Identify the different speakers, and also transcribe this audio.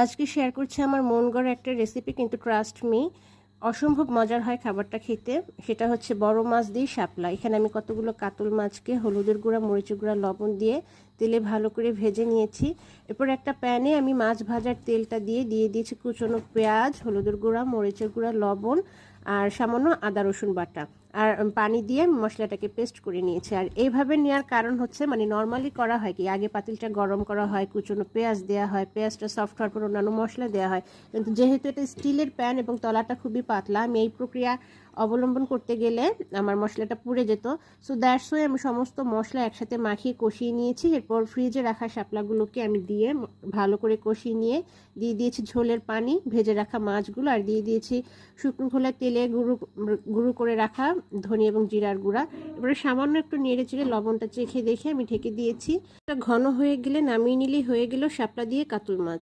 Speaker 1: আজকে শেয়ার করছি আমার মন গড়া একটা রেসিপি, কিন্তু ট্রাস্ট মি অসম্ভব মজার হয় খাবারটা খেতে। সেটা হচ্ছে বড় মাছ দিয়ে শাপলা। এখানে আমি কতগুলো কাতল মাছকে হলুদের গুঁড়া, মরিচের গুঁড়া, লবণ দিয়ে তেলে ভালো করে ভেজে নিয়েছি। এরপর একটা প্যানে আমি মাছ ভাজার তেলটা দিয়ে দিয়েছি কুচনো পেঁয়াজ, হলুদের গুঁড়া, মরিচের গুঁড়া, লবণ আর সামান্য আদা রসুন বাটা আর পানি দিয়ে মশলাটাকে পেস্ট করে নিয়েছি। আর এইভাবে নেওয়ার কারণ হচ্ছে, মানে নর্মালি করা হয় কি, আগে পাতিলটা গরম করা হয়, কুচনো পেঁয়াজ দেওয়া হয়, পেঁয়াজটা সফট হওয়ার পর অন্যান্য মশলা দেওয়া হয়। কিন্তু যেহেতু এটা স্টিলের প্যান এবং তলাটা খুবই পাতলা, আমি এই প্রক্রিয়া অবলম্বন করতে গেলে আমার মশলাটা পুড়ে যেত। সো দ্যাটস ওয়াই আমি সমস্ত মশলা একসাথে মাখিয়ে কষিয়ে নিয়েছি। এরপর ফ্রিজে রাখা শাপলাগুলোকে আমি দিয়ে ভালো করে কষিয়ে নিয়ে দিয়ে দিয়েছি ঝোলের পানি, ভেজে রাখা মাছগুলো, আর দিয়ে দিয়েছি শুকনো খোলা তেলে গুঁড়ো করে রাখা ধনে এবং জিরার গুঁড়া। এবারে সামান্য একটু নেড়ে চেড়ে লবণটা চেখে দেখে আমি ঢেকে দিয়েছি। ঘন হয়ে গেলে নামিয়ে নিলেই হয়ে গেল শাপলা দিয়ে কাতল মাছ।